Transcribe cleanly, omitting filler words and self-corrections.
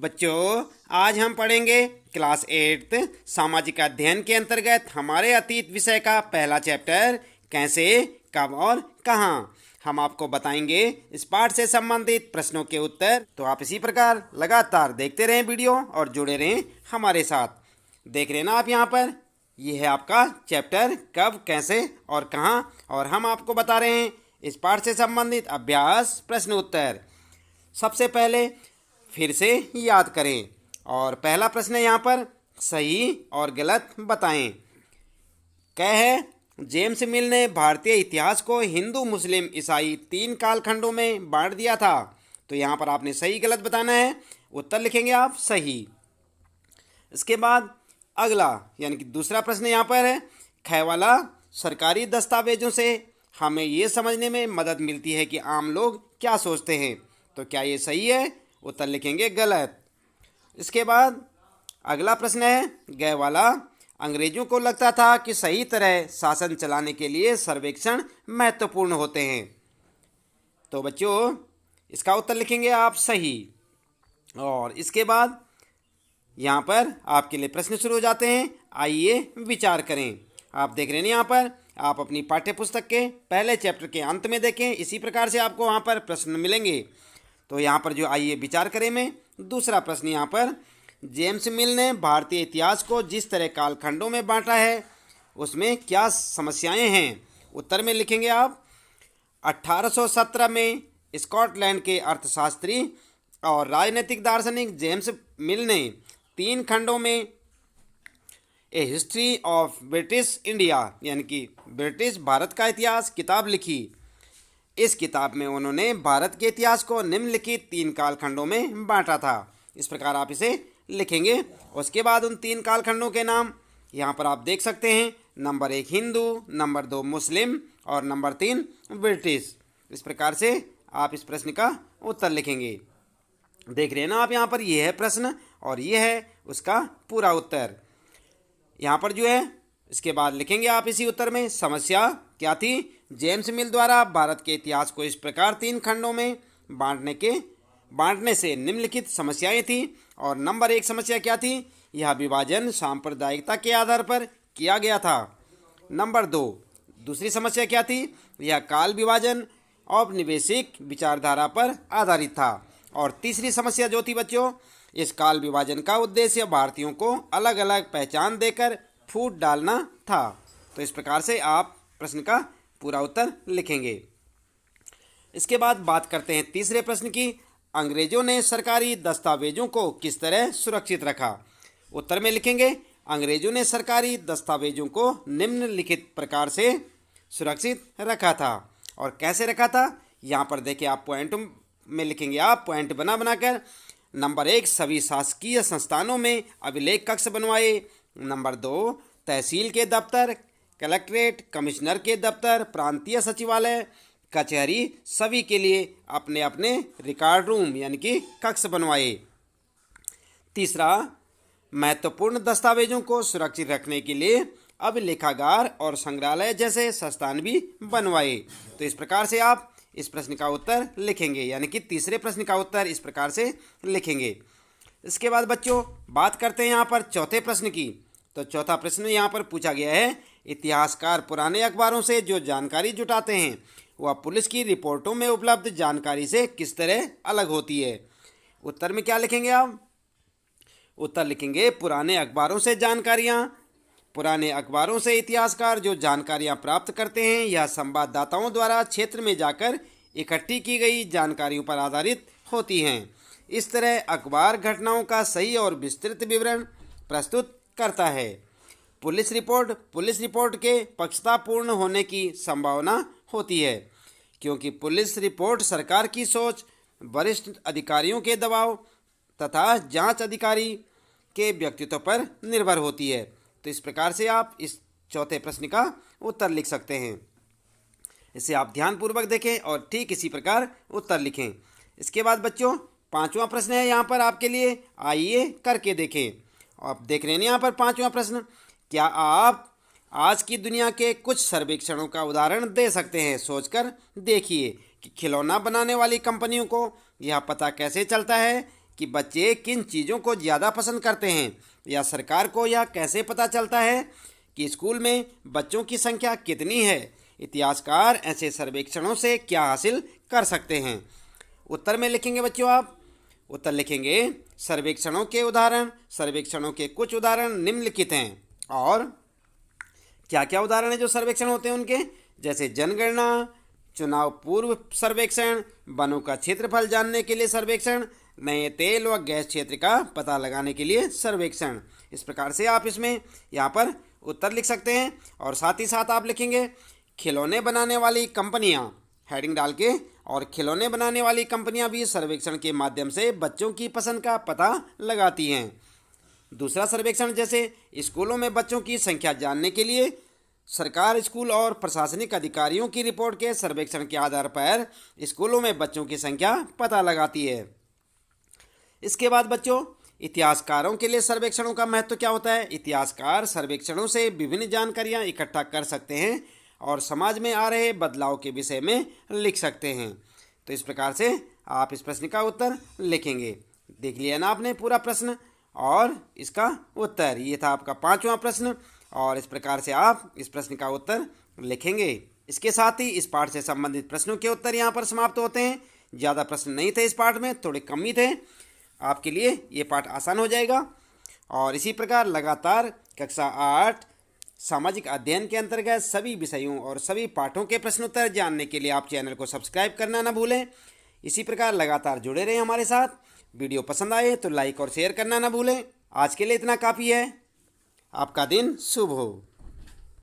बच्चों, आज हम पढ़ेंगे क्लास 8 सामाजिक अध्ययन के अंतर्गत हमारे अतीत विषय का पहला चैप्टर कैसे, कब और कहाँ। हम आपको बताएंगे इस पाठ से संबंधित प्रश्नों के उत्तर। तो आप इसी प्रकार लगातार देखते रहें वीडियो और जुड़े रहें हमारे साथ। देख रहे ना आप यहाँ पर, यह है आपका चैप्टर कब, कैसे और कहाँ, और हम आपको बता रहे हैं इस पाठ से संबंधित अभ्यास प्रश्न उत्तर। सबसे पहले फिर से याद करें और पहला प्रश्न यहाँ पर सही और गलत बताएं। कह है जेम्स मिल ने भारतीय इतिहास को हिंदू, मुस्लिम, ईसाई 3 कालखंडों में बांट दिया था। तो यहाँ पर आपने सही गलत बताना है। उत्तर लिखेंगे आप सही। इसके बाद अगला यानी कि दूसरा प्रश्न यहाँ पर है ख वाला सरकारी दस्तावेजों से हमें ये समझने में मदद मिलती है कि आम लोग क्या सोचते हैं। तो क्या ये सही है? उत्तर लिखेंगे गलत। इसके बाद अगला प्रश्न है ग वाला अंग्रेजों को लगता था कि सही तरह शासन चलाने के लिए सर्वेक्षण महत्वपूर्ण होते हैं। तो बच्चों, इसका उत्तर लिखेंगे आप सही। और इसके बाद यहाँ पर आपके लिए प्रश्न शुरू हो जाते हैं। आइए विचार करें। आप देख रहे हैं यहाँ पर, आप अपनी पाठ्य पुस्तक के पहले चैप्टर के अंत में देखें, इसी प्रकार से आपको वहाँ पर प्रश्न मिलेंगे। तो यहाँ पर जो आइए विचार करें में दूसरा प्रश्न यहाँ पर जेम्स मिल ने भारतीय इतिहास को जिस तरह कालखंडों में बांटा है उसमें क्या समस्याएं हैं। उत्तर में लिखेंगे आप 1817 में स्कॉटलैंड के अर्थशास्त्री और राजनीतिक दार्शनिक जेम्स मिल ने 3 खंडों में ए हिस्ट्री ऑफ ब्रिटिश इंडिया यानी कि ब्रिटिश भारत का इतिहास किताब लिखी। इस किताब में उन्होंने भारत के इतिहास को निम्नलिखित 3 कालखंडों में बांटा था। इस प्रकार आप इसे लिखेंगे। उसके बाद उन 3 कालखंडों के नाम यहाँ पर आप देख सकते हैं। नंबर 1 हिंदू, नंबर 2 मुस्लिम और नंबर 3 ब्रिटिश। इस प्रकार से आप इस प्रश्न का उत्तर लिखेंगे। देख रहे हैं ना आप यहाँ पर, यह है प्रश्न और यह है उसका पूरा उत्तर। यहाँ पर जो है इसके बाद लिखेंगे आप इसी उत्तर में समस्या क्या थी। जेम्स मिल द्वारा भारत के इतिहास को इस प्रकार 3 खंडों में बांटने से निम्नलिखित समस्याएं थी। और नंबर 1 समस्या क्या थी? यह विभाजन सांप्रदायिकता के आधार पर किया गया था। नंबर 2 दूसरी समस्या क्या थी? यह काल विभाजन औपनिवेशिक विचारधारा पर आधारित था। और तीसरी समस्या जो थी बच्चों, इस काल विभाजन का उद्देश्य भारतीयों को अलग अलग पहचान देकर फूट डालना था। तो इस प्रकार से आप प्रश्न का पूरा उत्तर लिखेंगे। इसके बाद बात करते हैं तीसरे प्रश्न की। अंग्रेजों ने सरकारी दस्तावेजों को किस तरह सुरक्षित रखा। उत्तर में लिखेंगे अंग्रेजों ने सरकारी दस्तावेजों को निम्नलिखित प्रकार से सुरक्षित रखा था। और कैसे रखा था यहाँ पर देखिए, आप पॉइंट में लिखेंगे, आप पॉइंट बना बनाकर। नंबर 1 सभी शासकीय संस्थानों में अभिलेख कक्ष बनवाए। नंबर 2 तहसील के दफ्तर, कलेक्ट्रेट, कमिश्नर के दफ्तर, प्रांतीय सचिवालय, कचहरी सभी के लिए अपने अपने रिकॉर्ड रूम यानी कि कक्ष बनवाए। तीसरा महत्वपूर्ण दस्तावेजों को सुरक्षित रखने के लिए अभिलेखागार और संग्रहालय जैसे संस्थान भी बनवाए। तो इस प्रकार से आप इस प्रश्न का उत्तर लिखेंगे, यानी कि तीसरे प्रश्न का उत्तर इस प्रकार से लिखेंगे। इसके बाद बच्चों बात करते हैं यहाँ पर चौथे प्रश्न की। तो चौथा प्रश्न यहाँ पर पूछा गया है इतिहासकार पुराने अखबारों से जो जानकारी जुटाते हैं वह पुलिस की रिपोर्टों में उपलब्ध जानकारी से किस तरह अलग होती है। उत्तर में क्या लिखेंगे आप? उत्तर लिखेंगे पुराने अखबारों से जानकारियाँ। पुराने अखबारों से इतिहासकार जो जानकारियाँ प्राप्त करते हैं यह संवाददाताओं द्वारा क्षेत्र में जाकर इकट्ठी की गई जानकारियों पर आधारित होती हैं। इस तरह अखबार घटनाओं का सही और विस्तृत विवरण प्रस्तुत करता है। पुलिस रिपोर्ट के पक्षतापूर्ण होने की संभावना होती है, क्योंकि पुलिस रिपोर्ट सरकार की सोच, वरिष्ठ अधिकारियों के दबाव तथा जांच अधिकारी के व्यक्तित्व पर निर्भर होती है। तो इस प्रकार से आप इस चौथे प्रश्न का उत्तर लिख सकते हैं। इसे आप ध्यानपूर्वक देखें और ठीक इसी प्रकार उत्तर लिखें। इसके बाद बच्चों 5वां प्रश्न है यहाँ पर आपके लिए, आइए करके देखें। आप देख रहे हैं यहाँ पर 5वां प्रश्न, क्या आप आज की दुनिया के कुछ सर्वेक्षणों का उदाहरण दे सकते हैं? सोचकर देखिए कि खिलौना बनाने वाली कंपनियों को यह पता कैसे चलता है कि बच्चे किन चीज़ों को ज़्यादा पसंद करते हैं, या सरकार को यह कैसे पता चलता है कि स्कूल में बच्चों की संख्या कितनी है। इतिहासकार ऐसे सर्वेक्षणों से क्या हासिल कर सकते हैं। उत्तर में लिखेंगे बच्चों, आप उत्तर लिखेंगे सर्वेक्षणों के उदाहरण। सर्वेक्षणों के कुछ उदाहरण निम्नलिखित हैं। और क्या क्या उदाहरण है जो सर्वेक्षण होते हैं उनके, जैसे जनगणना, चुनाव पूर्व सर्वेक्षण, वनों का क्षेत्रफल जानने के लिए सर्वेक्षण, नए तेल व गैस क्षेत्र का पता लगाने के लिए सर्वेक्षण। इस प्रकार से आप इसमें यहाँ पर उत्तर लिख सकते हैं। और साथ ही साथ आप लिखेंगे खिलौने बनाने वाली कंपनियाँ, हेडिंग डाल के, और खिलौने बनाने वाली कंपनियां भी सर्वेक्षण के माध्यम से बच्चों की पसंद का पता लगाती हैं। दूसरा सर्वेक्षण, जैसे स्कूलों में बच्चों की संख्या जानने के लिए सरकार स्कूल और प्रशासनिक अधिकारियों की रिपोर्ट के सर्वेक्षण के आधार पर स्कूलों में बच्चों की संख्या पता लगाती है। इसके बाद बच्चों, इतिहासकारों के लिए सर्वेक्षणों का महत्व क्या होता है। इतिहासकार सर्वेक्षणों से विभिन्न जानकारियां इकट्ठा कर सकते हैं और समाज में आ रहे बदलाव के विषय में लिख सकते हैं। तो इस प्रकार से आप इस प्रश्न का उत्तर लिखेंगे। देख लिया ना आपने पूरा प्रश्न और इसका उत्तर। ये था आपका 5वां प्रश्न, और इस प्रकार से आप इस प्रश्न का उत्तर लिखेंगे। इसके साथ ही इस पाठ से संबंधित प्रश्नों के उत्तर यहाँ पर समाप्त होते हैं। ज़्यादा प्रश्न नहीं थे इस पाठ में, थोड़े कम ही थे। आपके लिए ये पाठ आसान हो जाएगा। और इसी प्रकार लगातार कक्षा 8 सामाजिक अध्ययन के अंतर्गत सभी विषयों और सभी पाठों के प्रश्नोत्तर जानने के लिए आप चैनल को सब्सक्राइब करना ना भूलें। इसी प्रकार लगातार जुड़े रहें हमारे साथ। वीडियो पसंद आए तो लाइक और शेयर करना ना भूलें। आज के लिए इतना काफ़ी है। आपका दिन शुभ हो।